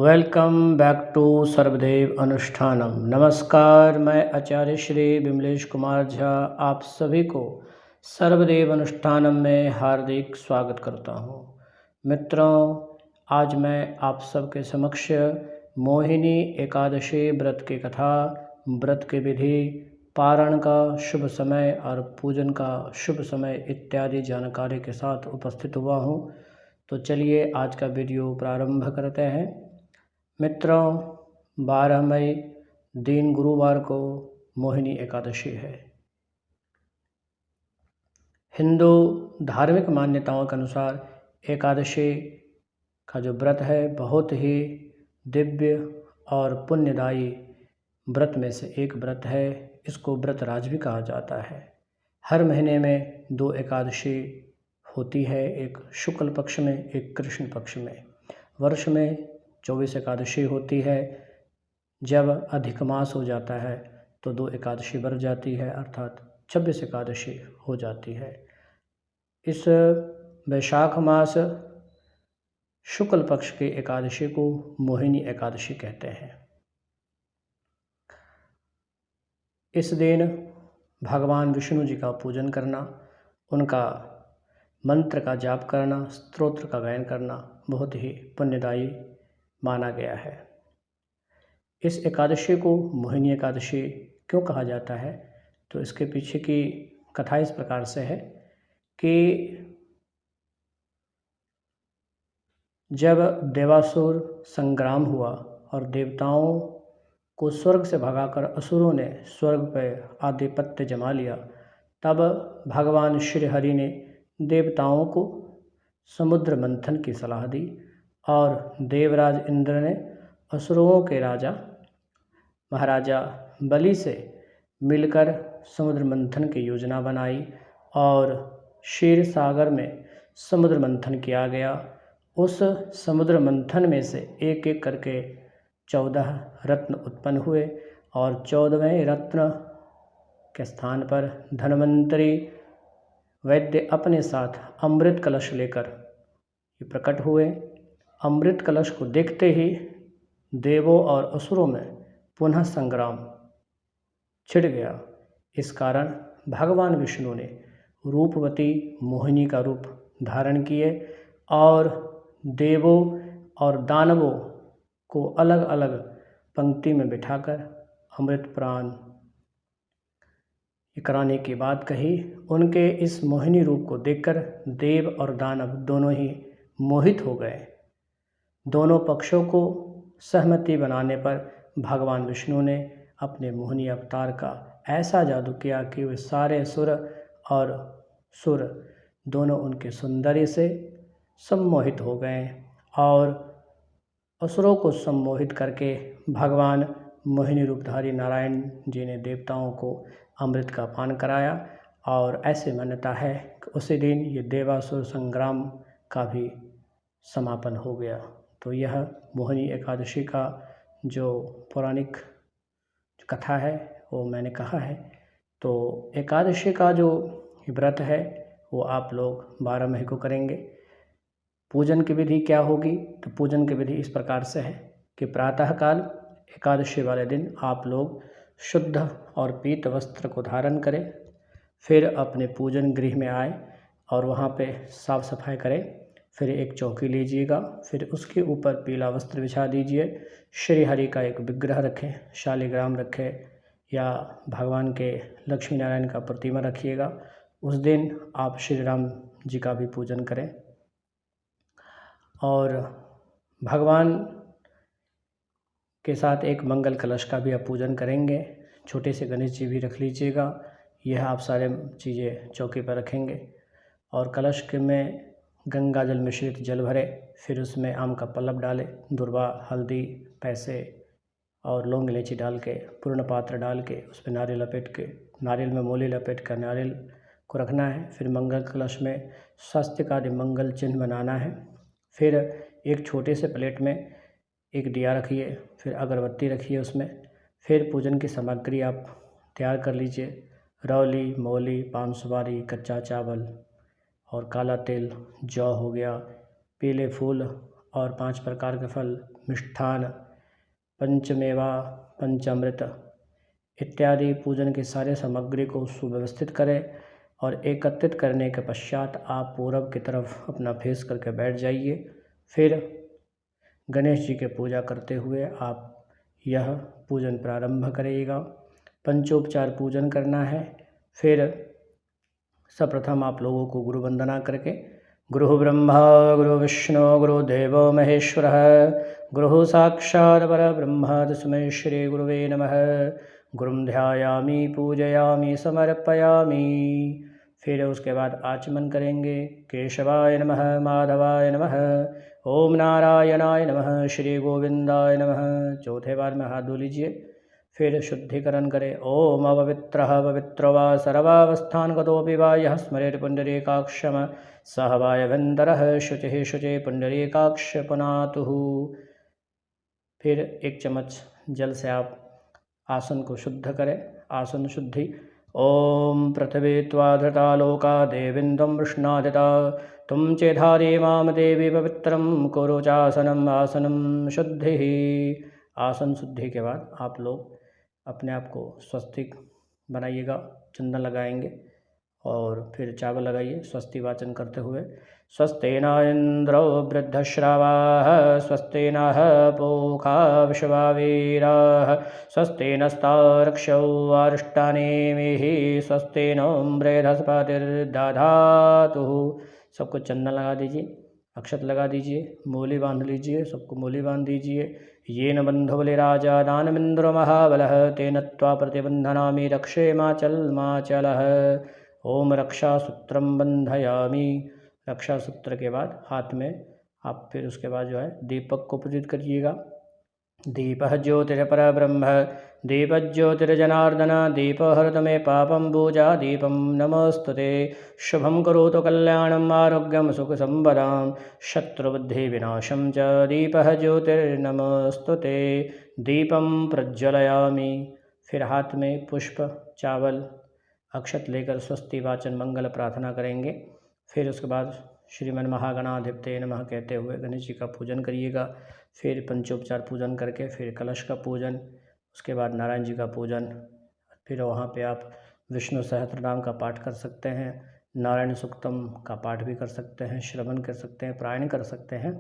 Welcome back to Sarvadev Anushthanam. नमस्कार, मैं आचार्य श्री विमलेश कुमार झा आप सभी को सर्वदेव अनुष्ठानम में हार्दिक स्वागत करता हूँ। मित्रों, आज मैं आप सबके समक्ष मोहिनी एकादशी व्रत की कथा, व्रत की विधि, पारण का शुभ समय और पूजन का शुभ समय इत्यादि जानकारी के साथ उपस्थित हुआ हूँ। तो चलिए आज का वीडियो प्रारंभ करते हैं। मित्रों, 12 मई दिन गुरुवार को मोहिनी एकादशी है। हिंदू धार्मिक मान्यताओं के अनुसार एकादशी का जो व्रत है बहुत ही दिव्य और पुण्यदायी व्रत में से एक व्रत है। इसको व्रतराज भी कहा जाता है। हर महीने में 2 एकादशी होती है, एक शुक्ल पक्ष में, एक कृष्ण पक्ष में। वर्ष में 24 एकादशी होती है। जब अधिक मास हो जाता है तो 2 एकादशी बढ़ जाती है, अर्थात 26 एकादशी हो जाती है। इस वैशाख मास शुक्ल पक्ष की एकादशी को मोहिनी एकादशी कहते हैं। इस दिन भगवान विष्णु जी का पूजन करना, उनका मंत्र का जाप करना, स्तोत्र का गायन करना बहुत ही पुण्यदायी माना गया है। इस एकादशी को मोहिनी एकादशी क्यों कहा जाता है, तो इसके पीछे की कथा इस प्रकार से है कि जब देवासुर संग्राम हुआ और देवताओं को स्वर्ग से भगाकर असुरों ने स्वर्ग पर आधिपत्य जमा लिया, तब भगवान श्री हरि ने देवताओं को समुद्र मंथन की सलाह दी और देवराज इंद्र ने असुरों के राजा महाराजा बलि से मिलकर समुद्र मंथन की योजना बनाई और क्षीर सागर में समुद्र मंथन किया गया। उस समुद्र मंथन में से एक एक करके 14 रत्न उत्पन्न हुए और 14वें रत्न के स्थान पर धन्वंतरी वैद्य अपने साथ अमृत कलश लेकर ये प्रकट हुए। अमृत कलश को देखते ही देवों और असुरों में पुनः संग्राम छिड़ गया। इस कारण भगवान विष्णु ने रूपवती मोहिनी का रूप धारण किए और देवों और दानवों को अलग अलग पंक्ति में बिठाकर अमृत प्राण कराने की बात कही। उनके इस मोहिनी रूप को देखकर देव और दानव दोनों ही मोहित हो गए। दोनों पक्षों को सहमति बनाने पर भगवान विष्णु ने अपने मोहिनी अवतार का ऐसा जादू किया कि वे सारे सुर और सुर दोनों उनके सौंदर्य से सम्मोहित हो गए और असुरों को सम्मोहित करके भगवान मोहिनी रूपधारी नारायण जी ने देवताओं को अमृत का पान कराया। और ऐसे मान्यता है कि उसी दिन ये देवासुर संग्राम का भी समापन हो गया। तो यह मोहिनी एकादशी का जो पौराणिक कथा है वो मैंने कहा है। तो एकादशी का जो व्रत है वो आप लोग 12 मई को करेंगे। पूजन की विधि क्या होगी, तो पूजन की विधि इस प्रकार से है कि प्रातःकाल एकादशी वाले दिन आप लोग शुद्ध और पीत वस्त्र को धारण करें, फिर अपने पूजन गृह में आए और वहाँ पे साफ सफाई करें। फिर एक चौकी लीजिएगा, फिर उसके ऊपर पीला वस्त्र बिछा दीजिए। श्री हरि का एक विग्रह रखें, शालिग्राम रखें या भगवान के लक्ष्मी नारायण का प्रतिमा रखिएगा। उस दिन आप श्री राम जी का भी पूजन करें और भगवान के साथ एक मंगल कलश का भी आप पूजन करेंगे। छोटे से गणेश जी भी रख लीजिएगा। यह आप सारे चीज़ें चौकी पर रखेंगे और कलश के में गंगा जल मिश्रित जल भरे, फिर उसमें आम का पल्लव डालें, दुर्वा, हल्दी, पैसे और लौंग इलायची डाल के पूर्ण पात्र डाल के उस पर नारियल लपेट के, नारियल में मूली लपेट कर नारियल को रखना है। फिर मंगल कलश में स्वास्तिक आदि मंगल चिन्ह बनाना है। फिर एक छोटे से प्लेट में एक दिया रखिए, फिर अगरबत्ती रखिए उसमें। फिर पूजन की सामग्री आप तैयार कर लीजिए। रौली, मौली, पान सुपारी, कच्चा चावल और काला तिल, जौ हो गया, पीले फूल और 5 प्रकार के फल, मिष्ठान, पंचमेवा, पंचामृत इत्यादि पूजन की सारी सामग्री को सुव्यवस्थित करें और एकत्रित करने के पश्चात आप पूरब की तरफ अपना फेस करके बैठ जाइए। फिर गणेश जी की पूजा करते हुए आप यह पूजन प्रारंभ करिएगा। पंचोपचार पूजन करना है। फिर सर्वप्रथम आप लोगों को गुरु वंदना करके गुरु ब्रह्मा गुरु विष्णु गुरुदेवो महेश्वरः गुरु साक्षात् परब्रह्म तस्मै श्री गुरुवे नमः। गुरुं ध्यायामि पूजयामि समर्पयामि। फिर उसके बाद आचमन करेंगे। केशवाय नमः, माधवाय नमः, ओम नारायणाय नमः, श्री गोविंदाय नमः। चौथे बार में हाथ धो लीजिए। फिर शुद्धिकरण करें। ओम अपवित्रः पवित्रो वा सर्वावस्थानगतोऽपि वा यः स्मरेत् पुण्डरीकाक्षं सः वायवेन्दरः शुचिः शुचिः पुण्डरीकाक्ष पुनातुः। फिर 1 चम्मच जल से आप आसन को शुद्ध करें। आसन शुद्धि। ओम पृथ्वी त्वाधृता लोका देवीन्द्वं वृष्णाधिता तुम चेधारे माम देवी पवित्रं कुरु चासनम आसनम शुद्धिः। आसन शुद्धि के बाद आप लोग अपने आप को स्वस्तिक बनाइएगा, चंदन लगाएंगे और फिर चावल लगाइए स्वस्ति वाचन करते हुए। स्वस्ति न इंद्रो वृद्धश्रवाः स्वस्ति नः पूषा विश्ववेदाः स्वस्ति नस्तार्क्ष्यो अरिष्टानेमिः स्वस्ति नो बृहस्पतिर्दधातु। सबको चंदन लगा दीजिए, अक्षत लगा दीजिए, मूली बांध लीजिए, सबको मूली बांध दीजिए। येन बंधुबले राजा दानमिंद्रो महाबलः तेन त्वा प्रतिबंधनामि रक्षेमाचलमाचलः। ओम रक्षासूत्रम बंधयामि। रक्षासूत्र के बाद हाथ में आप फिर उसके बाद जो है दीपक को पूजित करिएगा। दीपः ज्योतिरपरब्रह्म दीपज्योतिर्जनार्दन दीपहरत मे पापं पूजा दीपं नमोस्तुते। शुभं करोतु कल्याणम् आरोग्यं सुखसंपदां शत्रुबुद्धिविनाशं च दीपः ज्योतिर्नमोस्तुते। दीपं प्रज्वलयामि। फिर हाथ में पुष्प, चावल, अक्षत लेकर स्वस्ति वाचन मंगल प्रार्थना करेंगे। फिर उसके बाद श्रीमन महागणाधिपते नमः कहते हुए गणेश जी का पूजन करिएगा। फिर पंचोपचार पूजन करके फिर कलश का पूजन, उसके बाद नारायण जी का पूजन। फिर वहाँ पे आप विष्णु सहस्त्रनाम का पाठ कर सकते हैं, नारायण सुक्तम का पाठ भी कर सकते हैं, श्रवण कर सकते हैं, पारायण कर सकते हैं।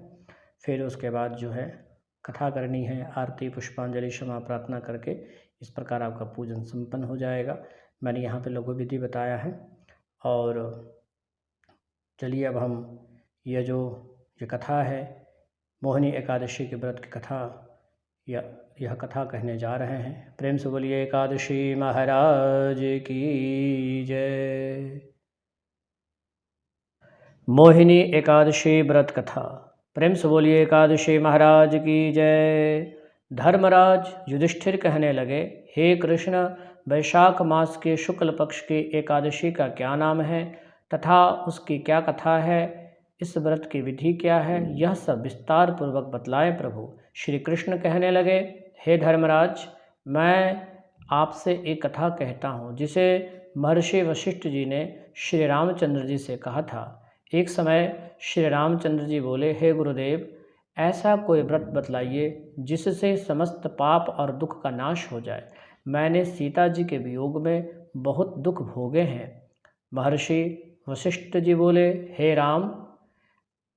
फिर उसके बाद जो है कथा करनी है, आरती पुष्पांजलि क्षमा प्रार्थना करके इस प्रकार आपका पूजन संपन्न हो जाएगा। मैंने यहाँ पे लघु विधि बताया है। और चलिए अब हम ये कथा है मोहिनी एकादशी के व्रत की कथा, यह कथा कहने जा रहे हैं। प्रेम से बोलिए एकादशी महाराज की जय। मोहिनी एकादशी व्रत कथा। प्रेम से बोलिए एकादशी महाराज की जय। धर्मराज युधिष्ठिर कहने लगे, हे कृष्ण, वैशाख मास के शुक्ल पक्ष की एकादशी का क्या नाम है तथा उसकी क्या कथा है, इस व्रत की विधि क्या है, यह सब विस्तार पूर्वक बतलाएं प्रभु। श्री कृष्ण कहने लगे, हे धर्मराज, मैं आपसे एक कथा कहता हूँ जिसे महर्षि वशिष्ठ जी ने श्री रामचंद्र जी से कहा था। एक समय श्री रामचंद्र जी बोले, हे गुरुदेव, ऐसा कोई व्रत बतलाइए जिससे समस्त पाप और दुख का नाश हो जाए। मैंने सीता जी के वियोग में बहुत दुख भोगे हैं। महर्षि वशिष्ठ जी बोले, हे राम,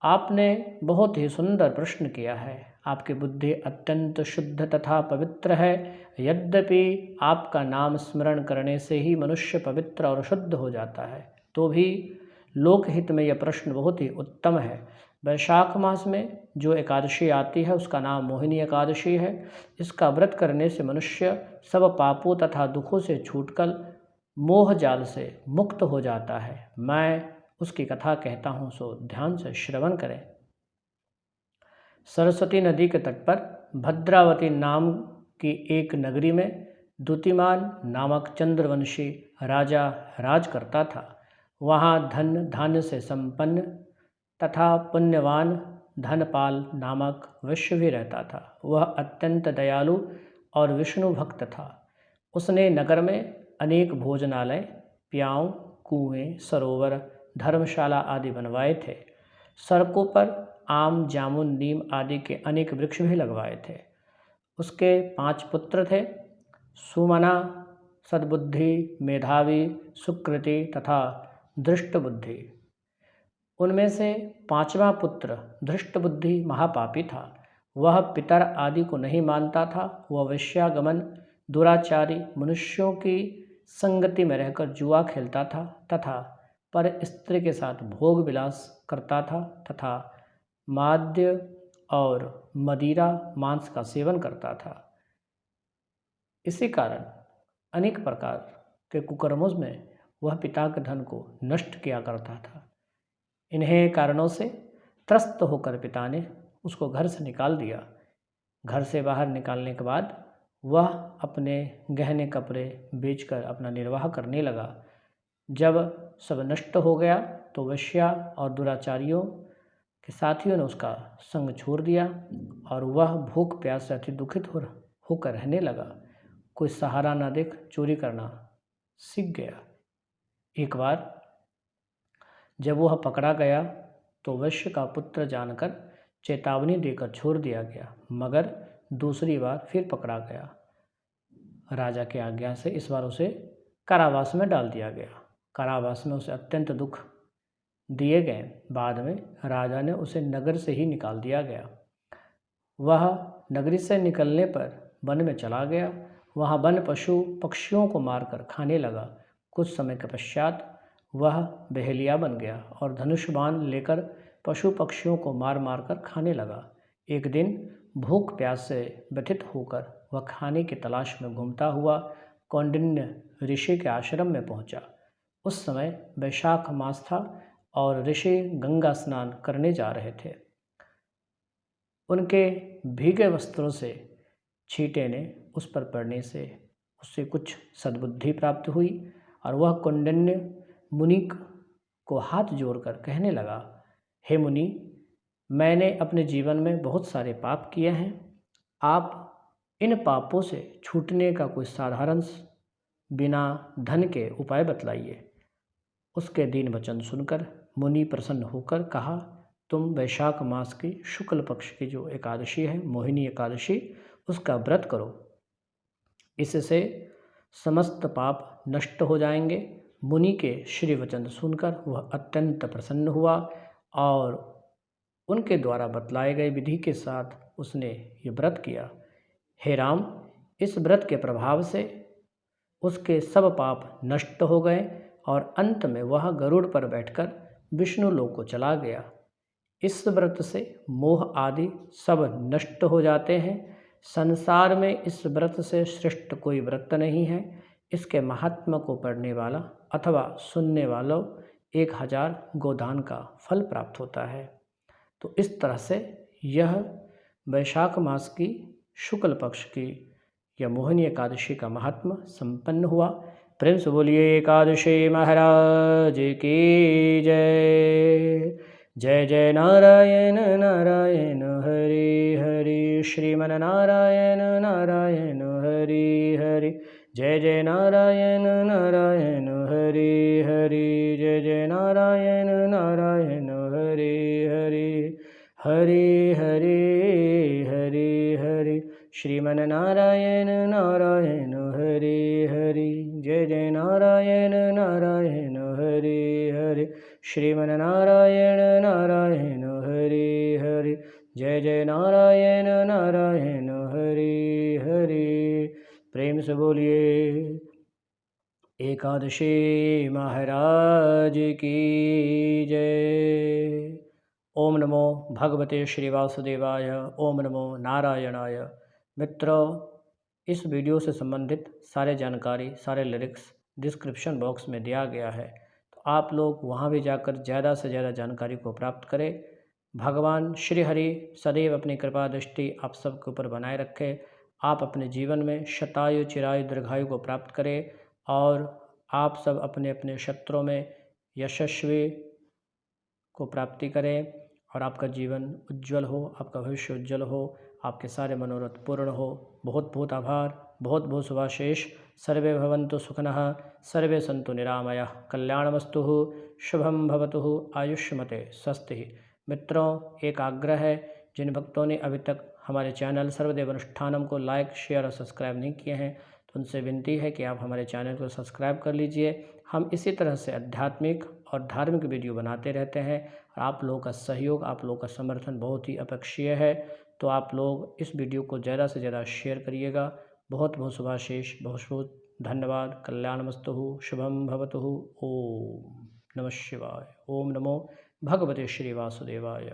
आपने बहुत ही सुंदर प्रश्न किया है। आपकी बुद्धि अत्यंत शुद्ध तथा पवित्र है। यद्यपि आपका नाम स्मरण करने से ही मनुष्य पवित्र और शुद्ध हो जाता है, तो भी लोकहित में यह प्रश्न बहुत ही उत्तम है। वैशाख मास में जो एकादशी आती है उसका नाम मोहिनी एकादशी है। इसका व्रत करने से मनुष्य सब पापों तथा दुखों से छूटकर मोह जाल से मुक्त हो जाता है। मैं उसकी कथा कहता हूँ, सो ध्यान से श्रवण करें। सरस्वती नदी के तट पर भद्रावती नाम की एक नगरी में द्युतिमान नामक चंद्रवंशी राजा राज करता था। वहाँ धन धान्य से संपन्न तथा पुण्यवान धनपाल नामक वैश्य भी रहता था। वह अत्यंत दयालु और विष्णु भक्त था। उसने नगर में अनेक भोजनालय, प्याऊ, कुएं, सरोवर, धर्मशाला आदि बनवाए थे। सड़कों पर आम, जामुन, नीम आदि के अनेक वृक्ष भी लगवाए थे। उसके 5 पुत्र थे, सुमना, सद्बुद्धि, मेधावी, सुकृति तथा धृष्टबुद्धि। उनमें से 5वां पुत्र धृष्टबुद्धि महापापी था। वह पितर आदि को नहीं मानता था। वह वेश्यागमन, दुराचारी, मनुष्यों की संगति में रहकर जुआ खेलता था तथा पर स्त्री के साथ भोग विलास करता था तथा माद्य और मदिरा, मांस का सेवन करता था। इसी कारण अनेक प्रकार के कुकर्मों में वह पिता के धन को नष्ट किया करता था। इन्हीं कारणों से त्रस्त होकर पिता ने उसको घर से निकाल दिया। घर से बाहर निकालने के बाद वह अपने गहने कपड़े बेचकर अपना निर्वाह करने लगा। जब सब नष्ट हो गया तो वेश्या और दुराचारियों के साथियों ने उसका संग छोड़ दिया और वह भूख प्यास से अति दुखित होकर रहने लगा। कोई सहारा न देख चोरी करना सीख गया। एक बार जब वह पकड़ा गया तो वैश्य का पुत्र जानकर चेतावनी देकर छोड़ दिया गया, मगर दूसरी बार फिर पकड़ा गया। राजा की आज्ञा से इस बार उसे कारावास में डाल दिया गया। कारावास में उसे अत्यंत दुख दिए गए। बाद में राजा ने उसे नगर से ही निकाल दिया गया। वह नगरी से निकलने पर वन में चला गया। वहाँ वन पशु पक्षियों को मारकर खाने लगा। कुछ समय के पश्चात वह बहेलिया बन गया और धनुष बाण लेकर पशु पक्षियों को मार मार कर खाने लगा। एक दिन भूख प्यास से व्यथित होकर वह खाने की तलाश में घूमता हुआ कौंडिन्य ऋषि के आश्रम में पहुंचा। उस समय वैशाख मास था और ऋषि गंगा स्नान करने जा रहे थे। उनके भीगे वस्त्रों से छींटे ने उस पर पड़ने से उससे कुछ सद्बुद्धि प्राप्त हुई और वह कौंडिन्य मुनि को हाथ जोड़कर कहने लगा, हे मुनि, मैंने अपने जीवन में बहुत सारे पाप किए हैं। आप इन पापों से छूटने का कोई साधारण बिना धन के उपाय बतलाइए। उसके दीन वचन सुनकर मुनि प्रसन्न होकर कहा, तुम वैशाख मास की शुक्ल पक्ष की जो एकादशी है, मोहिनी एकादशी, उसका व्रत करो। इससे समस्त पाप नष्ट हो जाएंगे। मुनि के श्री वचन सुनकर वह अत्यंत प्रसन्न हुआ और उनके द्वारा बतलाए गए विधि के साथ उसने ये व्रत किया। हे राम, इस व्रत के प्रभाव से उसके सब पाप नष्ट हो गए और अंत में वह गरुड़ पर बैठकर विष्णु लोक को चला गया। इस व्रत से मोह आदि सब नष्ट हो जाते हैं। संसार में इस व्रत से श्रेष्ठ कोई व्रत नहीं है। इसके महात्मा को पढ़ने वाला अथवा सुनने वालों 1000 गोदान का फल प्राप्त होता है। तो इस तरह से यह वैशाख मास की शुक्ल पक्ष की यह मोहिनी एकादशी का महात्मा संपन्न हुआ। प्रेम से बोलिए एकादशी महाराज की जय। जय जय नारायण नारायण हरि हरि, श्रीमन नारायण नारायण हरि हरि। जय जय नारायण नारायण हरि हरि, जय जय नारायण नारायण हरि हरि। हरि हरि हरि हरि, श्रीमन नारायण नारायण हरि हरि। जय जय नारायण नारायण हरि हरि, श्रीमन नारायण नारायण हरि हरि। जय जय नारायण नारायण हरि हरि। प्रेम से बोलिए एकादशी महाराज की जय। ओम नमो भगवते श्री वासुदेवाय, ओम नमो नारायणाय। मित्रों, इस वीडियो से संबंधित सारे जानकारी, सारे लिरिक्स डिस्क्रिप्शन बॉक्स में दिया गया है, तो आप लोग वहां भी जाकर ज़्यादा से ज़्यादा जानकारी को प्राप्त करें। भगवान श्री हरि सदैव अपनी कृपा दृष्टि आप सबके ऊपर बनाए रखे। आप अपने जीवन में शतायु चिरायु दीर्घायु को प्राप्त करें और आप सब अपने अपने क्षेत्रों में यशस्वी को प्राप्ति करें और आपका जीवन उज्जवल हो, आपका भविष्य उज्जवल हो, आपके सारे मनोरथ पूर्ण हो। बहुत बहुत आभार, बहुत बहुत शुभाशेष। सर्वे भवन्तु सुखिनः, सर्वे सन्तु निरामयाः, कल्याणमस्तु, शुभम भवतु, आयुष्मते स्वस्ति। मित्रों, एक आग्रह है, जिन भक्तों ने अभी तक हमारे चैनल सर्वदेव अनुष्ठानम को लाइक, शेयर और सब्सक्राइब नहीं किए हैं तो उनसे विनती है कि आप हमारे चैनल को सब्सक्राइब कर लीजिए। हम इसी तरह से आध्यात्मिक और धार्मिक वीडियो बनाते रहते हैं और आप लोगों का सहयोग, आप लोगों का समर्थन बहुत ही अपेक्षीय है। तो आप लोग इस वीडियो को ज़्यादा से ज़्यादा शेयर करिएगा। बहुत बहुत शुभाशीष, बहुत बहुत धन्यवाद। कल्याणमस्तु, शुभम भवतु। ओम नमः शिवाय। ओम नमो भगवते श्री वासुदेवाय।